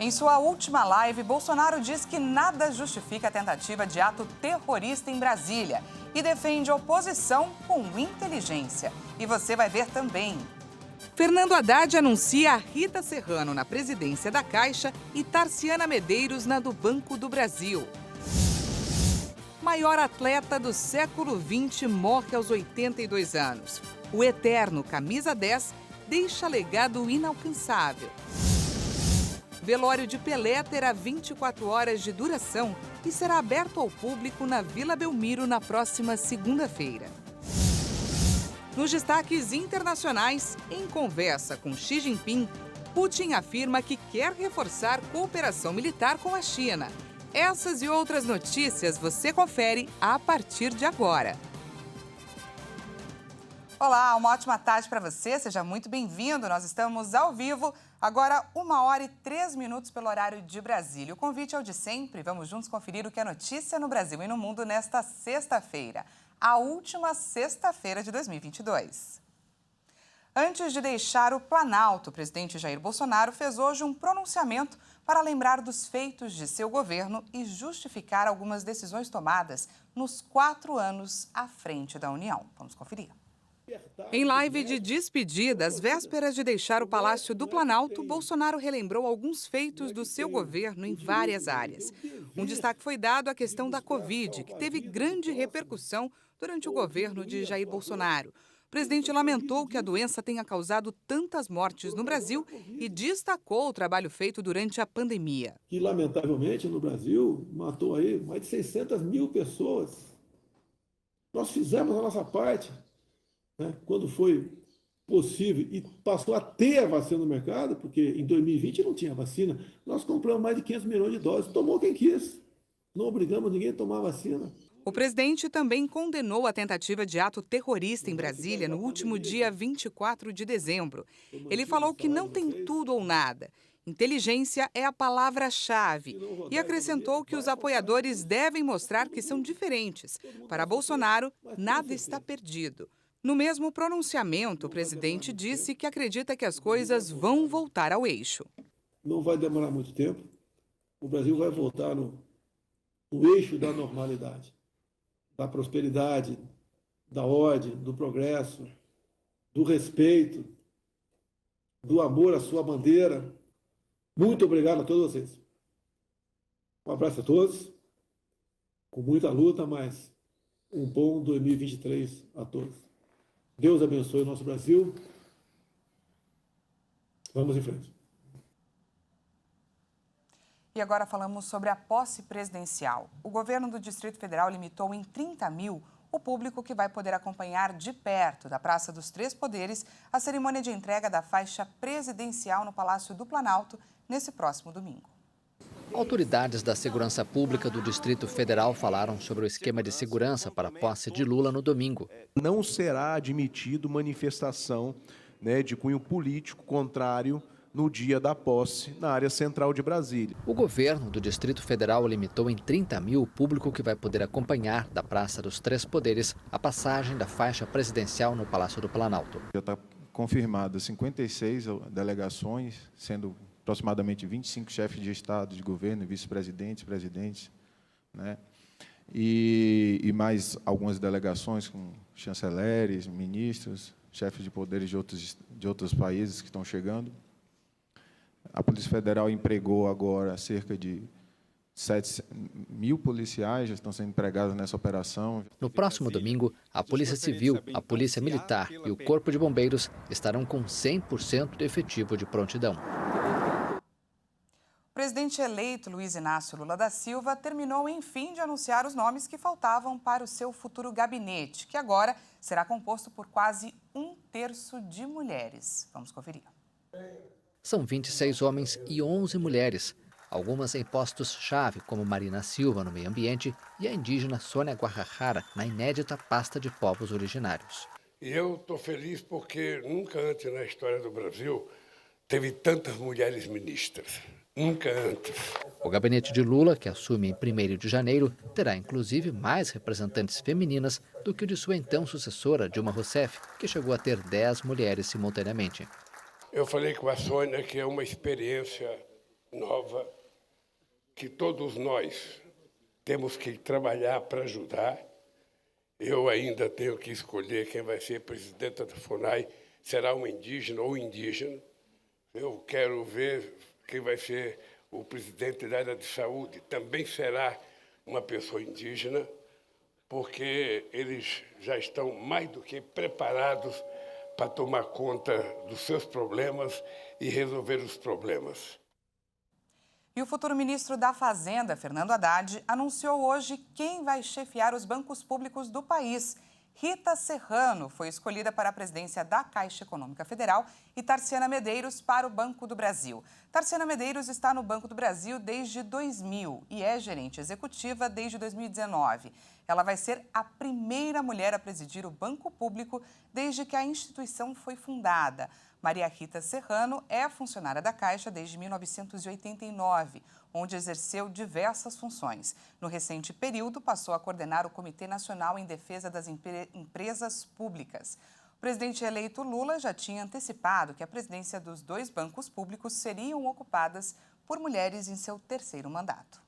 Em sua última live, Bolsonaro diz que nada justifica a tentativa de ato terrorista em Brasília e defende a oposição com inteligência. E você vai ver também. Fernando Haddad anuncia a Rita Serrano na presidência da Caixa e Tarciana Medeiros na do Banco do Brasil. Maior atleta do século XX morre aos 82 anos. O eterno camisa 10 deixa legado inalcançável. Velório de Pelé terá 24 horas de duração e será aberto ao público na Vila Belmiro na próxima segunda-feira. Nos destaques internacionais, em conversa com Xi Jinping, Putin afirma que quer reforçar cooperação militar com a China. Essas e outras notícias você confere a partir de agora. Olá, uma ótima tarde para você, seja muito bem-vindo. Nós estamos ao vivo, agora 1h03 pelo horário de Brasília. O convite é o de sempre, vamos juntos conferir o que é notícia no Brasil e no mundo nesta sexta-feira, a última sexta-feira de 2022. Antes de deixar o Planalto, o presidente Jair Bolsonaro fez hoje um pronunciamento para lembrar dos feitos de seu governo e justificar algumas decisões tomadas nos 4 anos à frente da União. Vamos conferir. Em live de despedida, às vésperas de deixar o Palácio do Planalto, Bolsonaro relembrou alguns feitos do seu governo em várias áreas. Um destaque foi dado à questão da Covid, que teve grande repercussão durante o governo de Jair Bolsonaro. O presidente lamentou que a doença tenha causado tantas mortes no Brasil e destacou o trabalho feito durante a pandemia. Que, lamentavelmente, no Brasil, matou aí mais de 600 mil pessoas. Nós fizemos a nossa parte. Quando foi possível e passou a ter a vacina no mercado, porque em 2020 não tinha vacina, nós compramos mais de 500 milhões de doses, tomou quem quis, não obrigamos ninguém a tomar a vacina. O presidente também condenou a tentativa de ato terrorista em Brasília no último dia 24 de dezembro. Ele falou que não tem tudo ou nada. Inteligência é a palavra-chave e acrescentou que os apoiadores devem mostrar que são diferentes. Para Bolsonaro, nada está perdido. No mesmo pronunciamento, o presidente disse que acredita que as coisas vão voltar ao eixo. Não vai demorar muito tempo. O Brasil vai voltar no eixo da normalidade, da prosperidade, da ordem, do progresso, do respeito, do amor à sua bandeira. Muito obrigado a todos vocês. Um abraço a todos. Com muita luta, mas um bom 2023 a todos. Deus abençoe o nosso Brasil. Vamos em frente. E agora falamos sobre a posse presidencial. O governo do Distrito Federal limitou em 30 mil o público que vai poder acompanhar de perto, da Praça dos Três Poderes, a cerimônia de entrega da faixa presidencial no Palácio do Planalto nesse próximo domingo. Autoridades da Segurança Pública do Distrito Federal falaram sobre o esquema de segurança para a posse de Lula no domingo. Não será admitido manifestação de cunho político contrário no dia da posse na área central de Brasília. O governo do Distrito Federal limitou em 30 mil o público que vai poder acompanhar da Praça dos Três Poderes a passagem da faixa presidencial no Palácio do Planalto. Já está confirmado 56 delegações, sendo aproximadamente 25 chefes de Estado, de governo, vice-presidentes, presidentes, e mais algumas delegações com chanceleres, ministros, chefes de poderes de outros países que estão chegando. A Polícia Federal empregou agora cerca de 7 mil policiais, já estão sendo empregados nessa operação. No próximo domingo, a Polícia Civil, a Polícia Militar e o Corpo de Bombeiros estarão com 100% de efetivo de prontidão. O presidente eleito Luiz Inácio Lula da Silva terminou, enfim, de anunciar os nomes que faltavam para o seu futuro gabinete, que agora será composto por quase 1/3 de mulheres. Vamos conferir. São 26 homens e 11 mulheres, algumas em postos-chave, como Marina Silva no meio ambiente e a indígena Sônia Guajajara na inédita pasta de povos originários. E eu estou feliz porque nunca antes na história do Brasil teve tantas mulheres ministras. Nunca antes. O gabinete de Lula, que assume em 1º de janeiro, terá inclusive mais representantes femininas do que o de sua então sucessora, Dilma Rousseff, que chegou a ter 10 mulheres simultaneamente. Eu falei com a Sônia que é uma experiência nova, que todos nós temos que trabalhar para ajudar. Eu ainda tenho que escolher quem vai ser presidente da FUNAI, será um indígena ou indígena. Eu quero ver quem vai ser o presidente da área de saúde, também será uma pessoa indígena, porque eles já estão mais do que preparados para tomar conta dos seus problemas e resolver os problemas. E o futuro ministro da Fazenda, Fernando Haddad, anunciou hoje quem vai chefiar os bancos públicos do país. Rita Serrano foi escolhida para a presidência da Caixa Econômica Federal e Tarciana Medeiros para o Banco do Brasil. Tarciana Medeiros está no Banco do Brasil desde 2000 e é gerente executiva desde 2019. Ela vai ser a primeira mulher a presidir o Banco Público desde que a instituição foi fundada. Maria Rita Serrano é funcionária da Caixa desde 1989, onde exerceu diversas funções. No recente período, passou a coordenar o Comitê Nacional em Defesa das Empresas Públicas. O presidente eleito Lula já tinha antecipado que a presidência dos dois bancos públicos seriam ocupadas por mulheres em seu terceiro mandato.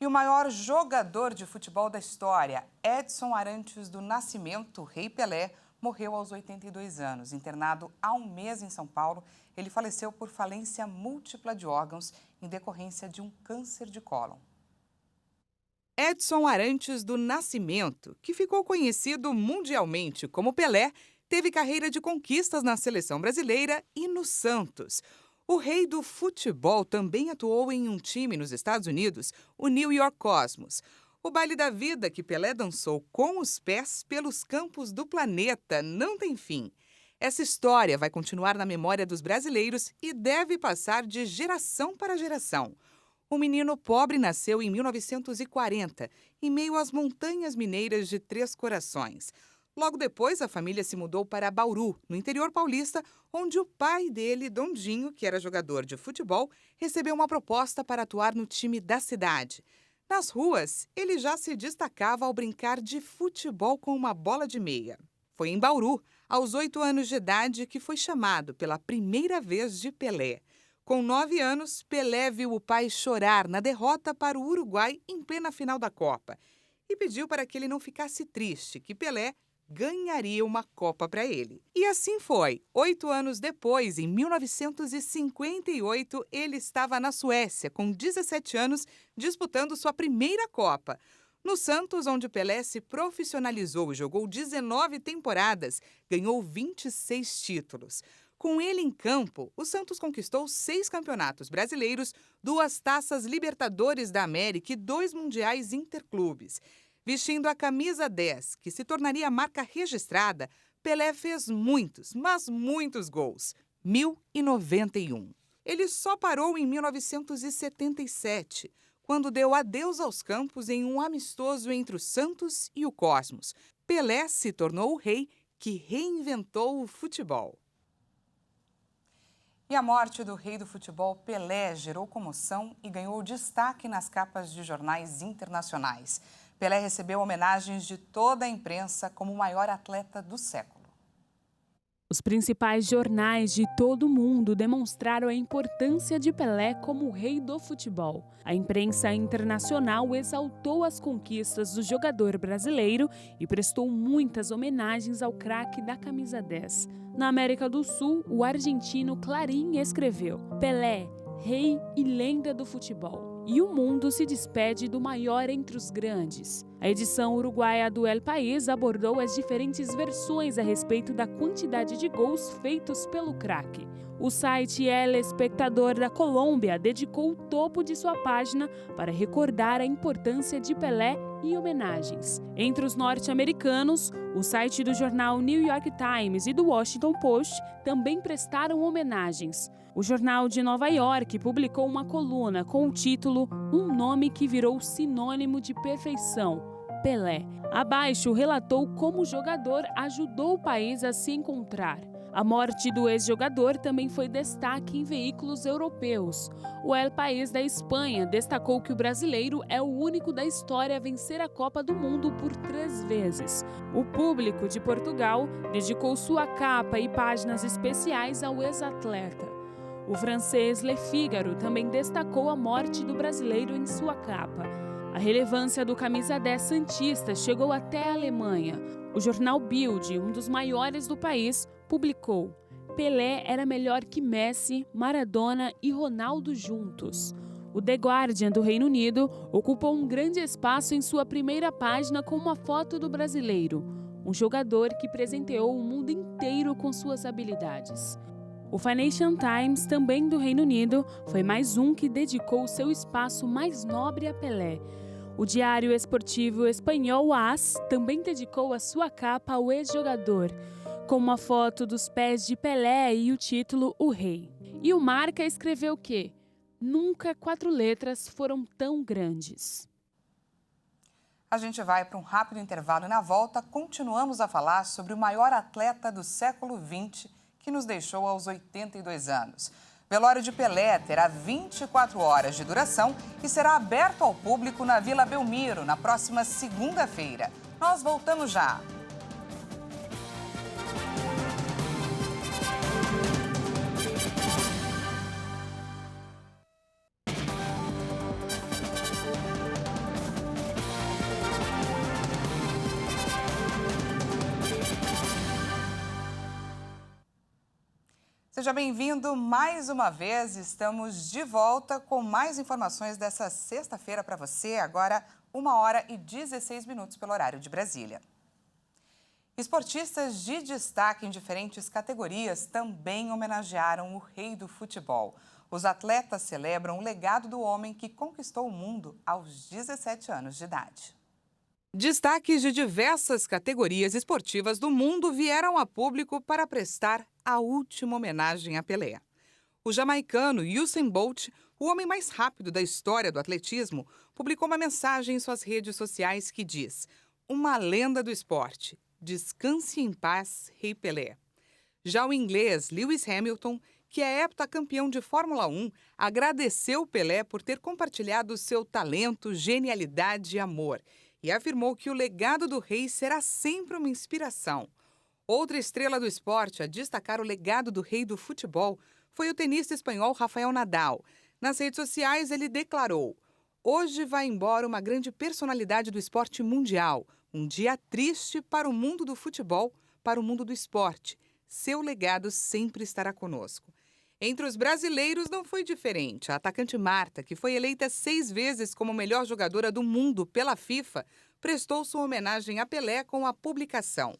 E o maior jogador de futebol da história, Edson Arantes do Nascimento, Rei Pelé, morreu aos 82 anos. Internado há um mês em São Paulo, ele faleceu por falência múltipla de órgãos em decorrência de um câncer de cólon. Edson Arantes do Nascimento, que ficou conhecido mundialmente como Pelé, teve carreira de conquistas na seleção brasileira e no Santos. O rei do futebol também atuou em um time nos Estados Unidos, o New York Cosmos. O baile da vida que Pelé dançou com os pés pelos campos do planeta não tem fim. Essa história vai continuar na memória dos brasileiros e deve passar de geração para geração. O menino pobre nasceu em 1940, em meio às montanhas mineiras de Três Corações. Logo depois, a família se mudou para Bauru, no interior paulista, onde o pai dele, Dondinho, que era jogador de futebol, recebeu uma proposta para atuar no time da cidade. Nas ruas, ele já se destacava ao brincar de futebol com uma bola de meia. Foi em Bauru, aos 8 anos de idade, que foi chamado pela primeira vez de Pelé. Com 9 anos, Pelé viu o pai chorar na derrota para o Uruguai em plena final da Copa e pediu para que ele não ficasse triste, que Pelé ganharia uma Copa para ele. E assim foi. 8 anos depois, em 1958, ele estava na Suécia, com 17 anos, disputando sua primeira Copa. No Santos, onde Pelé se profissionalizou e jogou 19 temporadas, ganhou 26 títulos. Com ele em campo, o Santos conquistou 6 campeonatos brasileiros, 2 taças Libertadores da América e 2 mundiais interclubes. Vestindo a camisa 10, que se tornaria a marca registrada, Pelé fez muitos, mas muitos gols. 1091. Ele só parou em 1977, quando deu adeus aos campos em um amistoso entre o Santos e o Cosmos. Pelé se tornou o rei que reinventou o futebol. E a morte do rei do futebol, Pelé, gerou comoção e ganhou destaque nas capas de jornais internacionais. Pelé recebeu homenagens de toda a imprensa como o maior atleta do século. Os principais jornais de todo o mundo demonstraram a importância de Pelé como o rei do futebol. A imprensa internacional exaltou as conquistas do jogador brasileiro e prestou muitas homenagens ao craque da camisa 10. Na América do Sul, o argentino Clarín escreveu: Pelé, rei e lenda do futebol. E o mundo se despede do maior entre os grandes. A edição uruguaia do El País abordou as diferentes versões a respeito da quantidade de gols feitos pelo craque. O site El Espectador da Colômbia dedicou o topo de sua página para recordar a importância de Pelé e homenagens. Entre os norte-americanos, o site do jornal New York Times e do Washington Post também prestaram homenagens. O jornal de Nova York publicou uma coluna com o título Um nome que virou sinônimo de perfeição, Pelé. Abaixo relatou como o jogador ajudou o país a se encontrar. A morte do ex-jogador também foi destaque em veículos europeus. O El País da Espanha destacou que o brasileiro é o único da história a vencer a Copa do Mundo por 3 vezes. O Público de Portugal dedicou sua capa e páginas especiais ao ex-atleta. O francês Le Figaro também destacou a morte do brasileiro em sua capa. A relevância do camisa 10 santista chegou até a Alemanha. O jornal Bild, um dos maiores do país, publicou: Pelé era melhor que Messi, Maradona e Ronaldo juntos. O The Guardian do Reino Unido ocupou um grande espaço em sua primeira página com uma foto do brasileiro, um jogador que presenteou o mundo inteiro com suas habilidades. O Financial Times, também do Reino Unido, foi mais um que dedicou seu espaço mais nobre a Pelé. O diário esportivo espanhol AS também dedicou a sua capa ao ex-jogador, com uma foto dos pés de Pelé e o título O Rei. E o Marca escreveu que nunca 4 letras foram tão grandes. A gente vai para um rápido intervalo e na volta continuamos a falar sobre o maior atleta do século XX que nos deixou aos 82 anos. Velório de Pelé terá 24 horas de duração e será aberto ao público na Vila Belmiro na próxima segunda-feira. Nós voltamos já. Seja bem-vindo mais uma vez, estamos de volta com mais informações dessa sexta-feira para você, agora 1h16 pelo horário de Brasília. Esportistas de destaque em diferentes categorias também homenagearam o rei do futebol. Os atletas celebram o legado do homem que conquistou o mundo aos 17 anos de idade. Destaques de diversas categorias esportivas do mundo vieram a público para prestar a última homenagem a Pelé. O jamaicano Usain Bolt, o homem mais rápido da história do atletismo, publicou uma mensagem em suas redes sociais que diz: "Uma lenda do esporte. Descanse em paz, Rei Pelé." Já o inglês Lewis Hamilton, que é heptacampeão de Fórmula 1, agradeceu Pelé por ter compartilhado seu talento, genialidade e amor e afirmou que o legado do rei será sempre uma inspiração. Outra estrela do esporte a destacar o legado do rei do futebol foi o tenista espanhol Rafael Nadal. Nas redes sociais, ele declarou: "Hoje vai embora uma grande personalidade do esporte mundial. Um dia triste para o mundo do futebol, para o mundo do esporte. Seu legado sempre estará conosco." Entre os brasileiros não foi diferente. A atacante Marta, que foi eleita 6 vezes como melhor jogadora do mundo pela FIFA, prestou sua homenagem a Pelé com a publicação: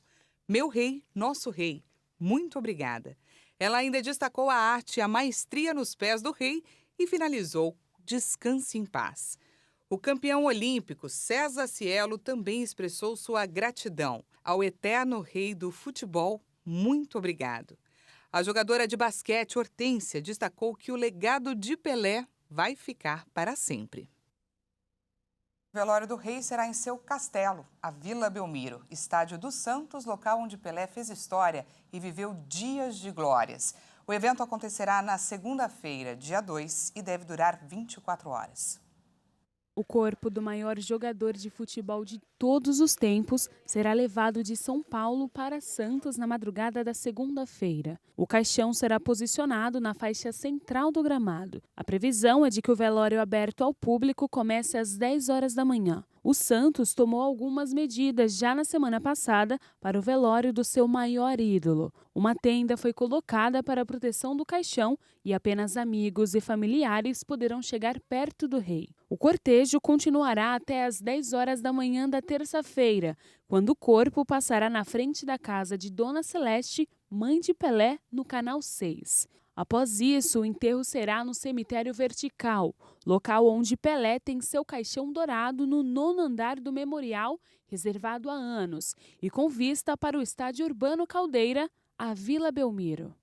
"Meu rei, nosso rei, muito obrigada." Ela ainda destacou a arte e a maestria nos pés do rei e finalizou: "Descanse em paz." O campeão olímpico César Cielo também expressou sua gratidão ao eterno rei do futebol. Muito obrigado. A jogadora de basquete Hortência destacou que o legado de Pelé vai ficar para sempre. O velório do rei será em seu castelo, a Vila Belmiro, estádio do Santos, local onde Pelé fez história e viveu dias de glórias. O evento acontecerá na segunda-feira, dia 2, e deve durar 24 horas. O corpo do maior jogador de futebol de todos os tempos será levado de São Paulo para Santos na madrugada da segunda-feira. O caixão será posicionado na faixa central do gramado. A previsão é de que o velório aberto ao público comece às 10 horas da manhã. O Santos tomou algumas medidas já na semana passada para o velório do seu maior ídolo. Uma tenda foi colocada para a proteção do caixão e apenas amigos e familiares poderão chegar perto do rei. O cortejo continuará até às 10 horas da manhã da terça-feira, quando o corpo passará na frente da casa de Dona Celeste, mãe de Pelé, no Canal 6. Após isso, o enterro será no cemitério vertical, local onde Pelé tem seu caixão dourado no 9º andar do memorial, reservado há anos, e com vista para o estádio Urbano Caldeira, a Vila Belmiro.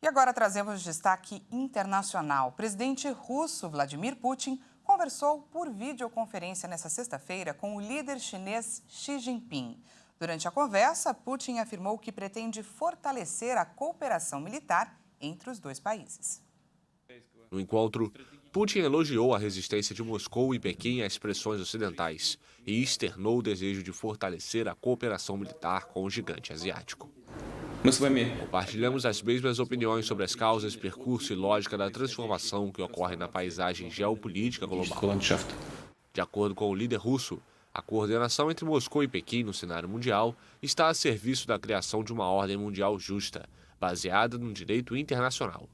E agora trazemos destaque internacional. O presidente russo Vladimir Putin conversou por videoconferência nesta sexta-feira com o líder chinês Xi Jinping. Durante a conversa, Putin afirmou que pretende fortalecer a cooperação militar entre os dois países. No encontro, Putin elogiou a resistência de Moscou e Pequim às pressões ocidentais e externou o desejo de fortalecer a cooperação militar com o gigante asiático. Compartilhamos as mesmas opiniões sobre as causas, percurso e lógica da transformação que ocorre na paisagem geopolítica global. De acordo com o líder russo, a coordenação entre Moscou e Pequim no cenário mundial está a serviço da criação de uma ordem mundial justa, baseada no direito internacional.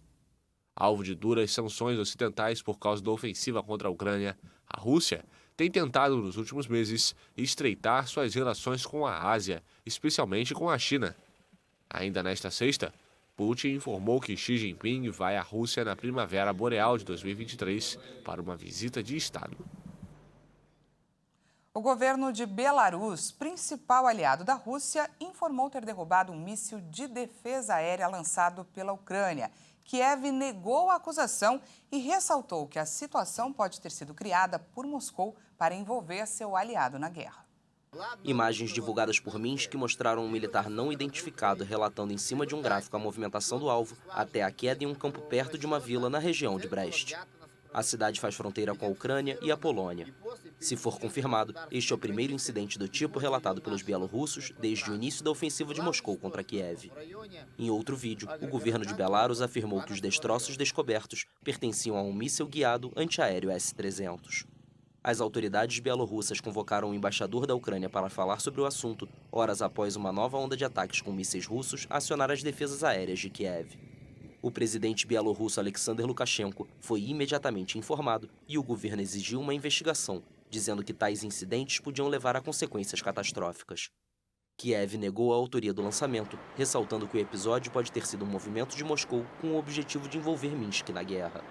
Alvo de duras sanções ocidentais por causa da ofensiva contra a Ucrânia, a Rússia tem tentado nos últimos meses estreitar suas relações com a Ásia, especialmente com a China. Ainda nesta sexta, Putin informou que Xi Jinping vai à Rússia na Primavera Boreal de 2023 para uma visita de Estado. O governo de Belarus, principal aliado da Rússia, informou ter derrubado um míssil de defesa aérea lançado pela Ucrânia. Kiev negou a acusação e ressaltou que a situação pode ter sido criada por Moscou para envolver seu aliado na guerra. Imagens divulgadas por Minsk mostraram um militar não identificado relatando em cima de um gráfico a movimentação do alvo até a queda em um campo perto de uma vila na região de Brest. A cidade faz fronteira com a Ucrânia e a Polônia. Se for confirmado, este é o primeiro incidente do tipo relatado pelos bielorrussos desde o início da ofensiva de Moscou contra Kiev. Em outro vídeo, o governo de Belarus afirmou que os destroços descobertos pertenciam a um míssil guiado antiaéreo S-300. As autoridades bielorrussas convocaram o embaixador da Ucrânia para falar sobre o assunto, horas após uma nova onda de ataques com mísseis russos acionar as defesas aéreas de Kiev. O presidente bielorrusso Alexander Lukashenko foi imediatamente informado e o governo exigiu uma investigação, dizendo que tais incidentes podiam levar a consequências catastróficas. Kiev negou a autoria do lançamento, ressaltando que o episódio pode ter sido um movimento de Moscou com o objetivo de envolver Minsk na guerra.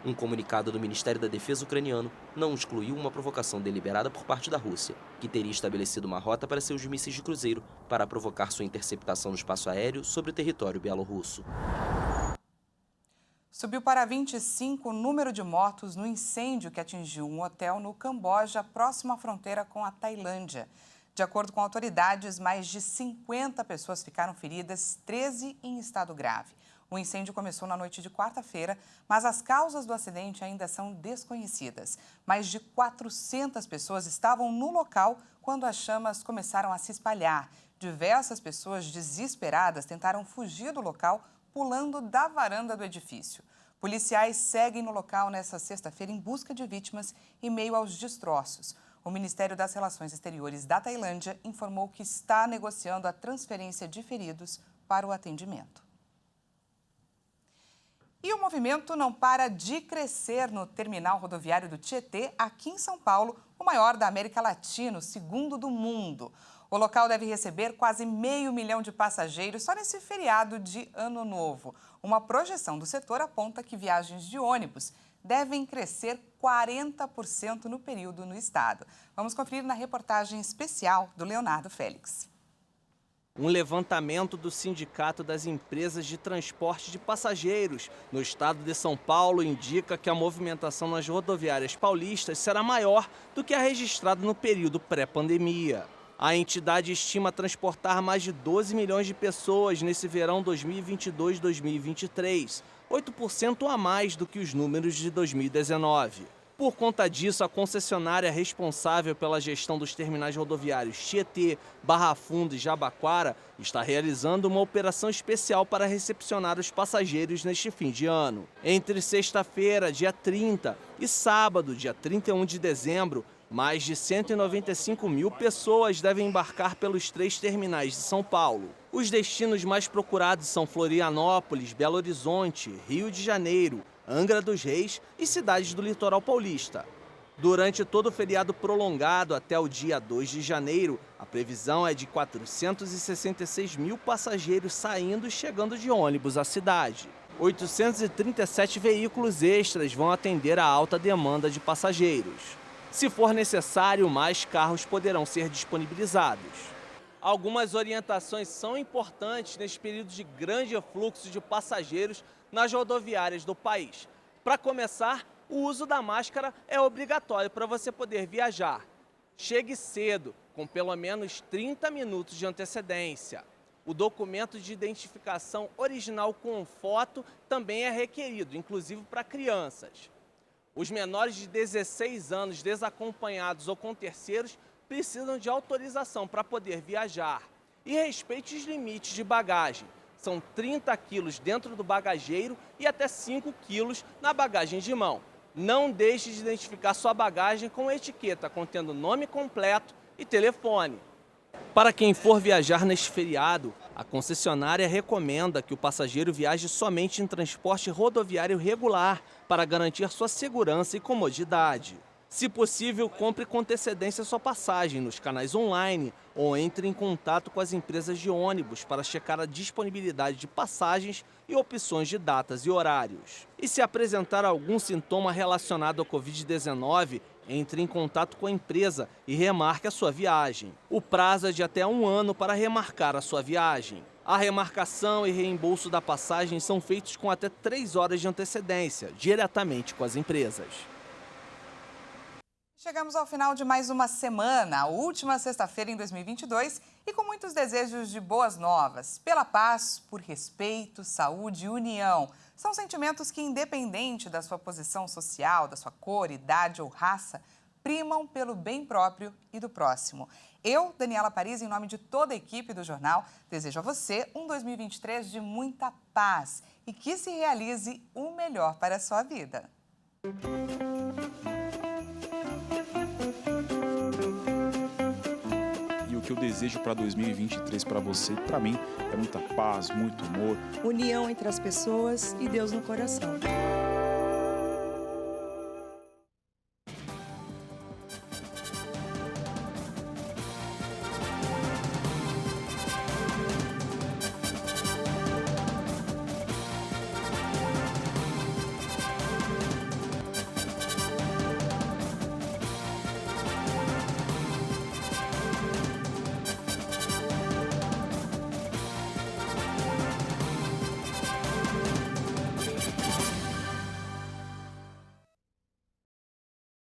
Um comunicado do Ministério da Defesa ucraniano não excluiu uma provocação deliberada por parte da Rússia, que teria estabelecido uma rota para seus mísseis de cruzeiro para provocar sua interceptação no espaço aéreo sobre o território bielorrusso. Subiu para 25 o número de mortos no incêndio que atingiu um hotel no Camboja, próximo à fronteira com a Tailândia. De acordo com autoridades, mais de 50 pessoas ficaram feridas, 13 em estado grave. O incêndio começou na noite de quarta-feira, mas as causas do acidente ainda são desconhecidas. Mais de 400 pessoas estavam no local quando as chamas começaram a se espalhar. Diversas pessoas desesperadas tentaram fugir do local, pulando da varanda do edifício. Policiais seguem no local nesta sexta-feira em busca de vítimas em meio aos destroços. O Ministério das Relações Exteriores da Tailândia informou que está negociando a transferência de feridos para o atendimento. E o movimento não para de crescer no terminal rodoviário do Tietê, aqui em São Paulo, o maior da América Latina, o segundo do mundo. O local deve receber quase 500 mil de passageiros só nesse feriado de Ano Novo. Uma projeção do setor aponta que viagens de ônibus devem crescer 40% no período no estado. Vamos conferir na reportagem especial do Leonardo Félix. Um levantamento do Sindicato das Empresas de Transporte de Passageiros no estado de São Paulo indica que a movimentação nas rodoviárias paulistas será maior do que a registrada no período pré-pandemia. A entidade estima transportar mais de 12 milhões de pessoas nesse verão 2022-2023, 8% a mais do que os números de 2019. Por conta disso, a concessionária responsável pela gestão dos terminais rodoviários Tietê, Barra Funda e Jabaquara está realizando uma operação especial para recepcionar os passageiros neste fim de ano. Entre sexta-feira, dia 30, e sábado, dia 31 de dezembro, mais de 195 mil pessoas devem embarcar pelos 3 terminais de São Paulo. Os destinos mais procurados são Florianópolis, Belo Horizonte, Rio de Janeiro, Angra dos Reis e cidades do litoral paulista. Durante todo o feriado prolongado até o dia 2 de janeiro, a previsão é de 466 mil passageiros saindo e chegando de ônibus à cidade. 837 veículos extras vão atender a alta demanda de passageiros. Se for necessário, mais carros poderão ser disponibilizados. Algumas orientações são importantes neste período de grande fluxo de passageiros nas rodoviárias do país. Para começar, o uso da máscara é obrigatório para você poder viajar. Chegue cedo, com pelo menos 30 minutos de antecedência. O documento de identificação original com foto também é requerido, inclusive para crianças. Os menores de 16 anos desacompanhados ou com terceiros precisam de autorização para poder viajar. e respeite os limites de bagagem. São 30 quilos dentro do bagageiro e até 5 quilos na bagagem de mão. Não deixe de identificar sua bagagem com etiqueta contendo nome completo e telefone. Para quem for viajar neste feriado, a concessionária recomenda que o passageiro viaje somente em transporte rodoviário regular para garantir sua segurança e comodidade. Se possível, compre com antecedência sua passagem nos canais online ou entre em contato com as empresas de ônibus para checar a disponibilidade de passagens e opções de datas e horários. E se apresentar algum sintoma relacionado ao Covid-19, entre em contato com a empresa e remarque a sua viagem. O prazo é de até 1 ano para remarcar a sua viagem. A remarcação e reembolso da passagem são feitos com até 3 horas de antecedência, diretamente com as empresas. Chegamos ao final de mais uma semana, a última sexta-feira em 2022, e com muitos desejos de boas novas, pela paz, por respeito, saúde e união. São sentimentos que, independente da sua posição social, da sua cor, idade ou raça, primam pelo bem próprio e do próximo. Eu, Daniela Paris, em nome de toda a equipe do jornal, desejo a você um 2023 de muita paz e que se realize o melhor para a sua vida. O que eu desejo para 2023 para você e para mim é muita paz, muito amor. União entre as pessoas e Deus no coração.